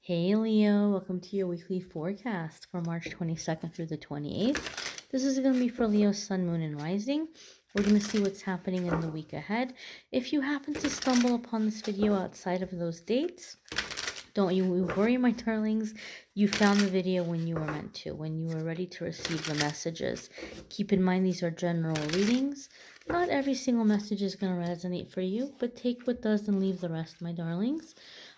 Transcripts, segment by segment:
Hey Leo, welcome to your weekly forecast for March 22nd through the 28th. This is going to be for Leo, Sun, Moon, and Rising. We're going to see what's happening in the week ahead. If you happen to stumble upon this video outside of those dates, don't you worry, my darlings. You found the video when you were meant to, when you were ready to receive the messages. Keep in mind these are general readings. Not every single message is going to resonate for you, but take what does and leave the rest, my darlings.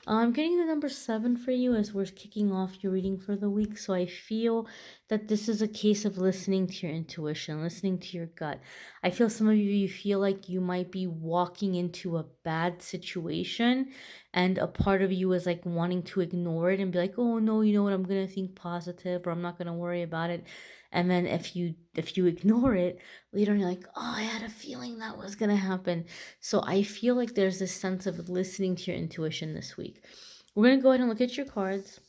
I'm getting the number 7 for you as we're kicking off your reading for the week. So I feel that this is a case of listening to your intuition, listening to your gut. I feel some of you feel like you might be walking into a bad situation, and a part of you is like wanting to ignore it and be like, oh no, you know what, I'm going to think positive, or I'm not going to worry about it. And then if you ignore it later on, you're like, oh, I had a feeling that was going to happen. So I feel like there's this sense of listening to your intuition this week. We're going to go ahead and look at your cards.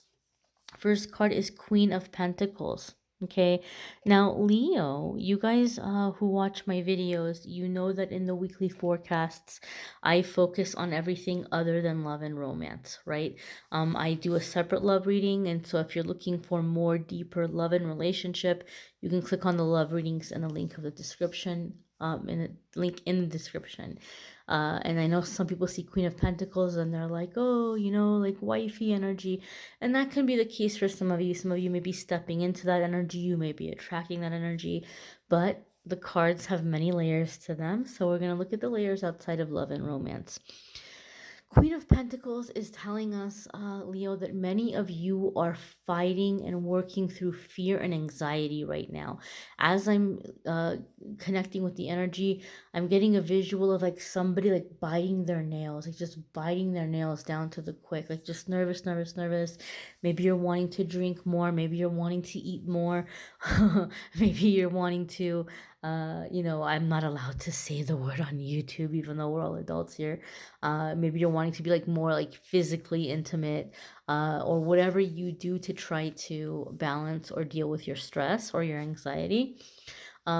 First card is Queen of Pentacles. Okay, now Leo, you guys who watch my videos, you know that in the weekly forecasts, I focus on everything other than love and romance, right? I do a separate love reading, and so if you're looking for more deeper love and relationship, you can click on the love readings in the link of the description, in the link in the description. And I know some people see Queen of Pentacles and they're like, oh, you know, like wifey energy. And that can be the case for some of you. Some of you may be stepping into that energy. You may be attracting that energy. But the cards have many layers to them. So we're going to look at the layers outside of love and romance. Queen of Pentacles is telling us, Leo, that many of you are fighting and working through fear and anxiety right now. As I'm connecting with the energy, I'm getting a visual of like somebody like biting their nails, like just biting their nails down to the quick, like just nervous, nervous, nervous. Maybe you're wanting to drink more. Maybe you're wanting to eat more. Maybe you're wanting to, I'm not allowed to say the word on YouTube, even though we're all adults here. Maybe you're wanting to be like more like physically intimate, or whatever you do to try to balance or deal with your stress or your anxiety.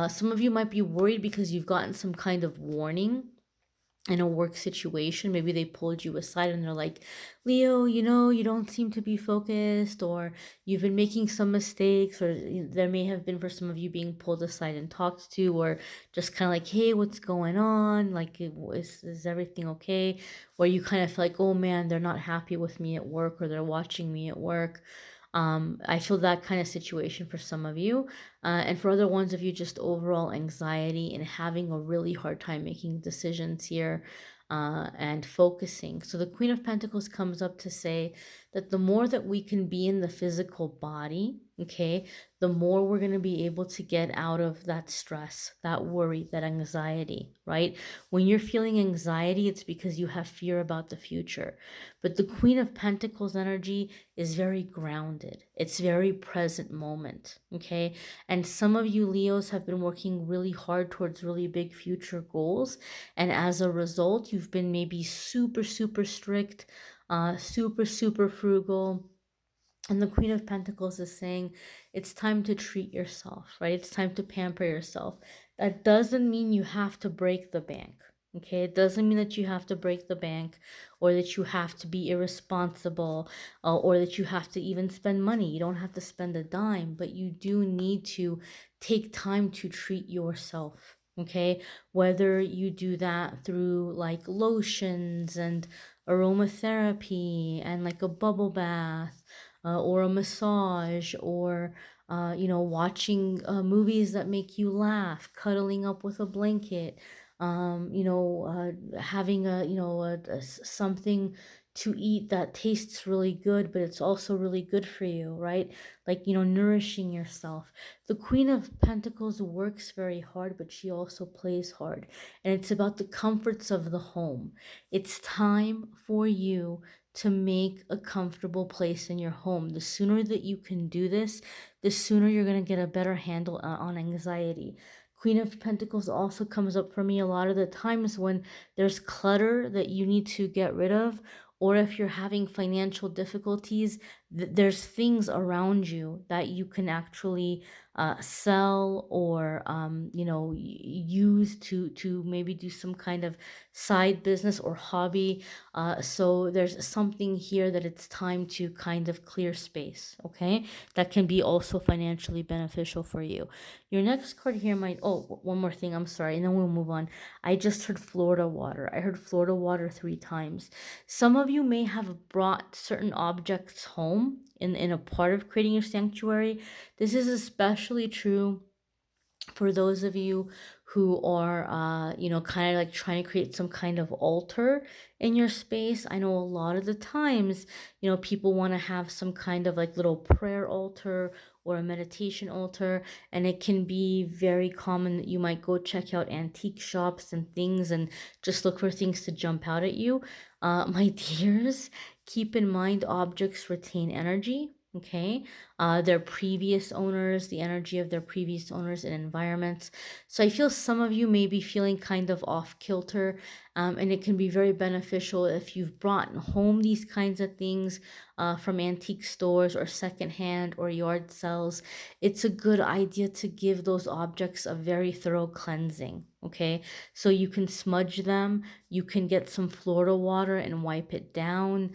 Some of you might be worried because you've gotten some kind of warning in a work situation. Maybe they pulled you aside and they're like, Leo, you know, you don't seem to be focused, or you've been making some mistakes, or there may have been for some of you being pulled aside and talked to, or just kind of like, hey, what's going on? Like, is everything okay? Where you kind of feel like, oh man, they're not happy with me at work, or they're watching me at work. I feel that kind of situation for some of you. And for other ones of you, just overall anxiety and having a really hard time making decisions here, and focusing. So the Queen of Pentacles comes up to say that the more that we can be in the physical body, okay, the more we're going to be able to get out of that stress, that worry, that anxiety, right? When you're feeling anxiety, it's because you have fear about the future. But the Queen of Pentacles energy is very grounded. It's very present moment, okay? And some of you Leos have been working really hard towards really big future goals. And as a result, you've been maybe super, super strict, super, super frugal. And the Queen of Pentacles is saying it's time to treat yourself, right? It's time to pamper yourself. That doesn't mean you have to break the bank. Okay, it doesn't mean that you have to break the bank, or that you have to be irresponsible, or that you have to even spend money. You don't have to spend a dime, but you do need to take time to treat yourself. Okay, whether you do that through like lotions and aromatherapy and like a bubble bath, or a massage, or watching movies that make you laugh, cuddling up with a blanket, having something to eat that tastes really good, but it's also really good for you, right? Like, nourishing yourself. The Queen of Pentacles works very hard, but she also plays hard. And it's about the comforts of the home. It's time for you to make a comfortable place in your home. The sooner that you can do this, the sooner you're going to get a better handle on anxiety. Queen of Pentacles also comes up for me a lot of the times when there's clutter that you need to get rid of, or if you're having financial difficulties, there's things around you that you can actually sell or use to maybe do some kind of side business or hobby. So there's something here that it's time to kind of clear space. Okay, that can be also financially beneficial for you. Your next card here might, oh, one more thing, I'm sorry, and then we'll move on. I just heard Florida water. I heard Florida water 3 times. Some of you may have brought certain objects home in a part of creating your sanctuary. This is especially true for those of you who are kind of like trying to create some kind of altar in your space. I know a lot of the times, people want to have some kind of like little prayer altar or a meditation altar, and it can be very common that you might go check out antique shops and things and just look for things to jump out at you. My dears, keep in mind objects retain energy. Okay, their previous owners, the energy of their previous owners and environments. So I feel some of you may be feeling kind of off kilter, and it can be very beneficial if you've brought home these kinds of things from antique stores or secondhand or yard sales. It's a good idea to give those objects a very thorough cleansing. Okay, so you can smudge them, you can get some Florida water and wipe it down.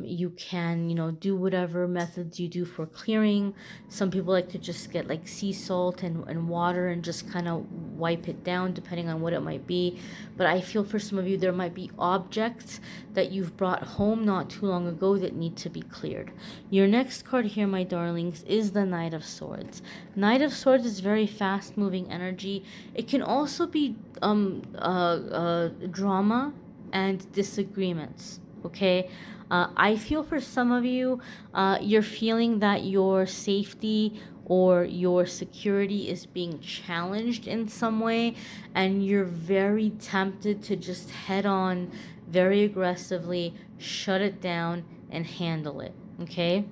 You can, do whatever methods you do for clearing. Some people like to just get like sea salt and water and just kind of wipe it down depending on what it might be. But I feel for some of you there might be objects that you've brought home not too long ago that need to be cleared. Your next card here, my darlings, is the Knight of Swords. Knight of Swords is very fast moving energy. It can also be drama and disagreements. Okay, I feel for some of you, you're feeling that your safety or your security is being challenged in some way, and you're very tempted to just head on, very aggressively, shut it down and handle it. Okay.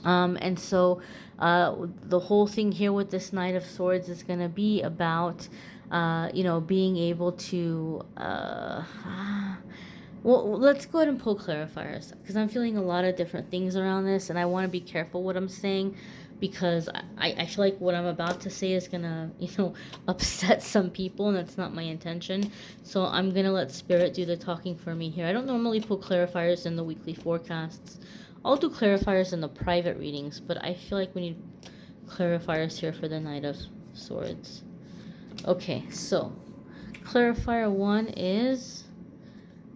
And so the whole thing here with this Knight of Swords is going to be about, being able to, well, let's go ahead and pull clarifiers because I'm feeling a lot of different things around this, and I want to be careful what I'm saying because I feel like what I'm about to say is going to, upset some people, and that's not my intention. So I'm going to let Spirit do the talking for me here. I don't normally pull clarifiers in the weekly forecasts. I'll do clarifiers in the private readings, but I feel like we need clarifiers here for the Knight of Swords. Okay, so clarifier 1 is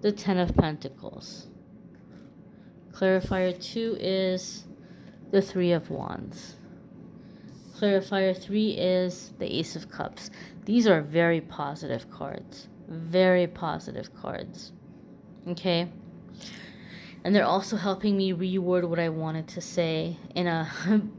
the 10 of Pentacles. Clarifier 2 is the 3 of Wands. Clarifier 3 is the Ace of Cups. These are very positive cards. Very positive cards. Okay? And they're also helping me reword what I wanted to say in a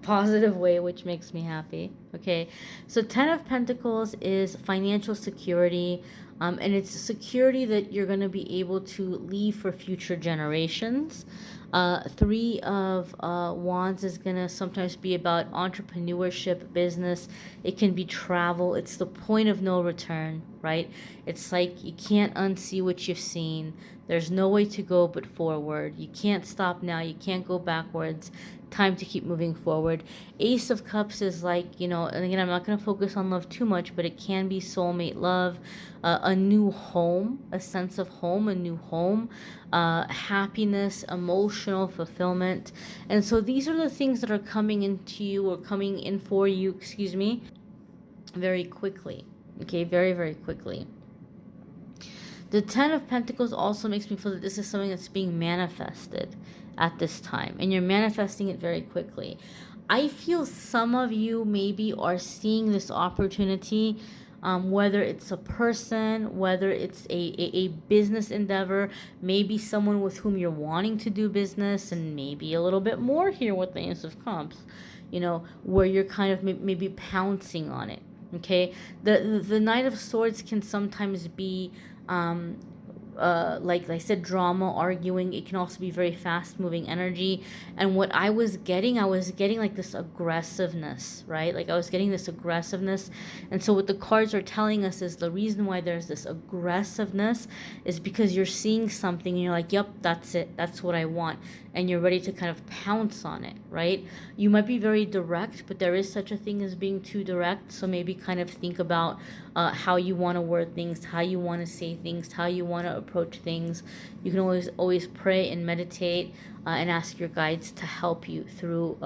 positive way, which makes me happy. Okay, so 10 of Pentacles is financial security, and it's security that you're going to be able to leave for future generations. 3 of Wands is going to sometimes be about entrepreneurship, business. It can be travel. It's the point of no return, right? It's like you can't unsee what you've seen. There's no way to go but forward. You can't stop now. You can't go backwards. Time to keep moving forward. Ace of Cups is like, and again, I'm not going to focus on love too much, but it can be soulmate love, a new home, a sense of home, a new home, happiness, emotional fulfillment. And so these are the things that are coming into you or coming in for you, very quickly. Okay, very, very quickly. The 10 of Pentacles also makes me feel that this is something that's being manifested at this time, and you're manifesting it very quickly. I feel some of you maybe are seeing this opportunity, whether it's a person, whether it's a business endeavor, maybe someone with whom you're wanting to do business, and maybe a little bit more here with the Ace of Cups, where you're kind of maybe pouncing on it. Okay, the Knight of Swords can sometimes be like I said, drama, arguing. It can also be very fast moving energy. And what I was getting like this aggressiveness, right? Like I was getting this aggressiveness. And so what the cards are telling us is the reason why there's this aggressiveness is because you're seeing something and you're like, yep, that's it, that's what I want, and you're ready to kind of pounce on it, right? You might be very direct, but there is such a thing as being too direct. So maybe kind of think about how you want to word things, how you want to say things, how you want to approach things. You can always pray and meditate and ask your guides to help you through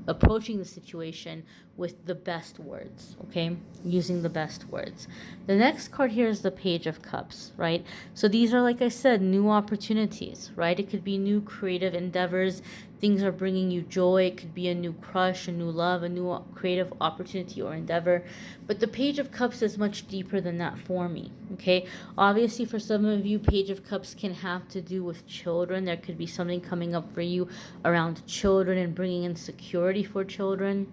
approaching the situation with the best words, okay? Using the best words. The next card here is the Page of Cups, right? So these are, like I said, new opportunities, right? It could be new creative endeavors. Things are bringing you joy. It could be a new crush, a new love, a new creative opportunity or endeavor. But the Page of Cups is much deeper than that for me, okay? Obviously, for some of you, Page of Cups can have to do with children. There could be something coming up for you around children and bringing in security for children.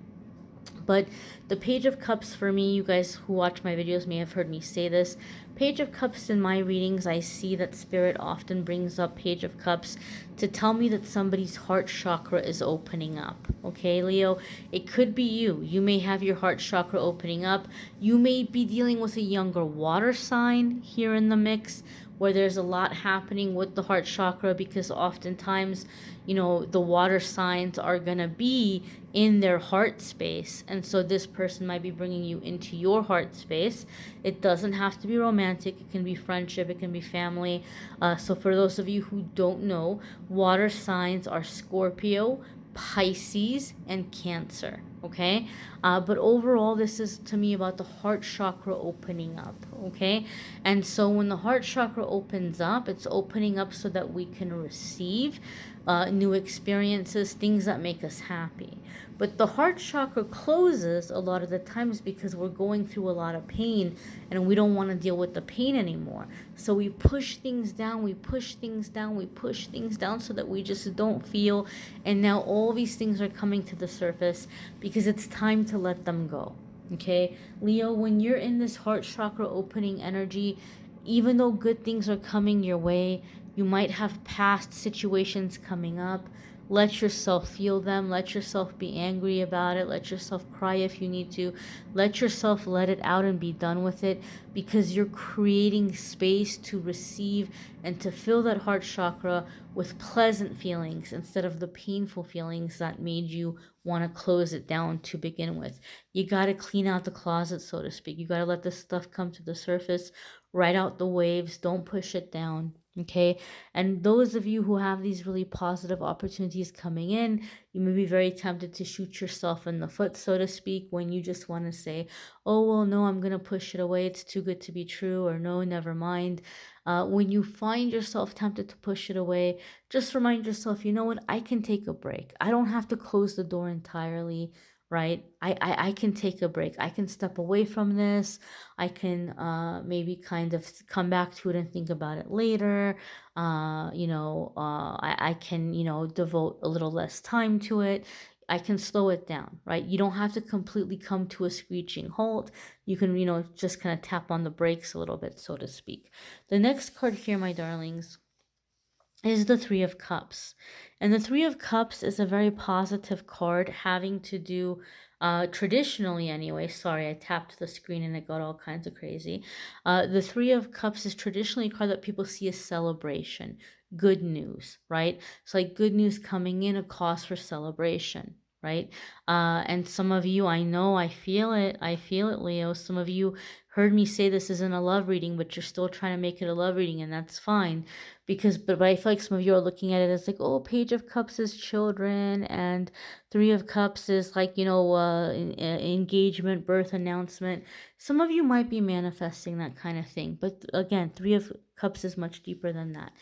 But the Page of Cups for me, you guys who watch my videos may have heard me say this. Page of Cups in my readings, I see that Spirit often brings up Page of Cups to tell me that somebody's heart chakra is opening up. Okay, Leo? It could be you. You may have your heart chakra opening up. You may be dealing with a younger water sign here in the mix, where there's a lot happening with the heart chakra, because oftentimes, you know, the water signs are going to be in their heart space. And so this person might be bringing you into your heart space. It doesn't have to be romantic. It can be friendship. It can be family. So for those of you who don't know, water signs are Scorpio, Pisces, and Cancer. Okay, but overall, this is to me about the heart chakra opening up. Okay, and so when the heart chakra opens up, it's opening up so that we can receive new experiences, things that make us happy. But the heart chakra closes a lot of the times because we're going through a lot of pain and we don't want to deal with the pain anymore. So we push things down, we push things down, we push things down so that we just don't feel. And now all these things are coming to the surface because it's time to let them go. Okay, Leo, when you're in this heart chakra opening energy, even though good things are coming your way, you might have past situations coming up. Let yourself feel them. Let yourself be angry about it. Let yourself cry if you need to. Let yourself let it out and be done with it, because you're creating space to receive and to fill that heart chakra with pleasant feelings instead of the painful feelings that made you want to close it down to begin with. You got to clean out the closet, so to speak. You got to let this stuff come to the surface, ride out the waves. Don't push it down. Okay, and those of you who have these really positive opportunities coming in, you may be very tempted to shoot yourself in the foot, so to speak, when you just want to say, oh, well, no, I'm going to push it away. It's too good to be true, or no, never mind. When you find yourself tempted to push it away, just remind yourself, you know what, I can take a break. I don't have to close the door entirely, right? I can take a break. I can step away from this. I can maybe kind of come back to it and think about it later. I can, devote a little less time to it. I can slow it down, right? You don't have to completely come to a screeching halt. You can, just kind of tap on the brakes a little bit, so to speak. The next card here, my darlings, is the Three of Cups. And the Three of Cups is a very positive card having to do, traditionally anyway, sorry, I tapped the screen and it got all kinds of crazy. The Three of Cups is traditionally a card that people see as celebration, good news, right? So like good news coming in, a cause for celebration, right? And some of you, I know, I feel it, Leo. Some of you heard me say this isn't a love reading, but you're still trying to make it a love reading, and that's fine. But I feel like some of you are looking at it as like, oh, Page of Cups is children, and Three of Cups is like, engagement, birth announcement. Some of you might be manifesting that kind of thing, but again, Three of Cups is much deeper than that.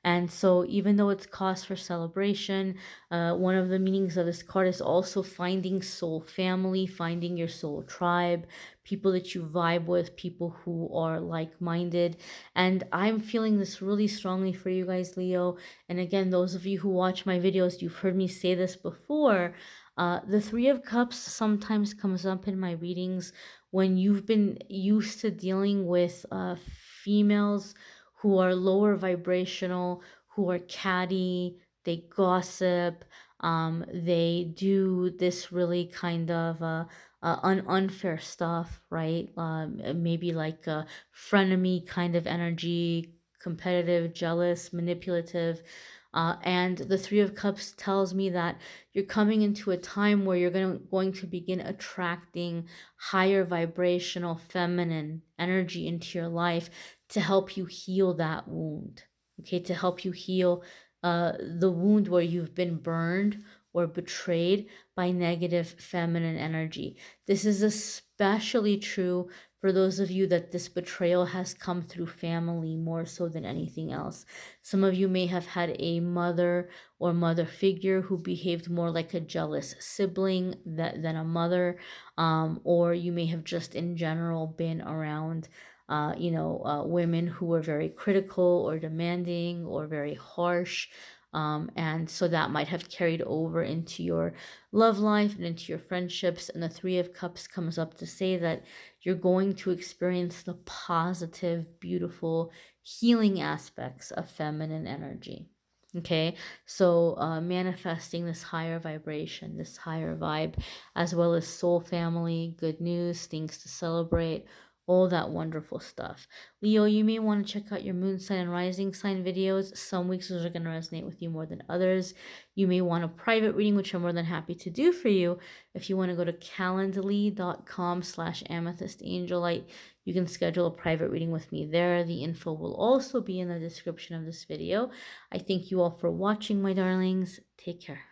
And so even though it's cause for celebration, one of the meanings of this card is also finding soul family, finding your soul tribe, people that you vibe with, people who are like-minded. And I'm feeling this really strongly for you guys, Leo. And again, those of you who watch my videos, you've heard me say this before. The Three of Cups sometimes comes up in my readings when you've been used to dealing with females who are lower vibrational, who are catty, they gossip, they do this really kind of unfair stuff, right? Maybe like a frenemy kind of energy, competitive, jealous, manipulative. And the Three of Cups tells me that you're coming into a time where you're going to begin attracting higher vibrational feminine energy into your life to help you heal that wound. Okay, to help you heal the wound where you've been burned or betrayed by negative feminine energy. This is especially true for those of you that this betrayal has come through family more so than anything else. Some of you may have had a mother or mother figure who behaved more like a jealous sibling than a mother, or you may have just in general been around women who were very critical or demanding or very harsh. And so that might have carried over into your love life and into your friendships. And the Three of Cups comes up to say that you're going to experience the positive, beautiful, healing aspects of feminine energy. Okay, so manifesting this higher vibration, this higher vibe, as well as soul family, good news, things to celebrate, all that wonderful stuff. Leo, you may want to check out your moon sign and rising sign videos. Some weeks those are going to resonate with you more than others. You may want a private reading, which I'm more than happy to do for you. If you want to go to calendly.com/amethystangelite, you can schedule a private reading with me there. The info will also be in the description of this video. I thank you all for watching, my darlings. Take care.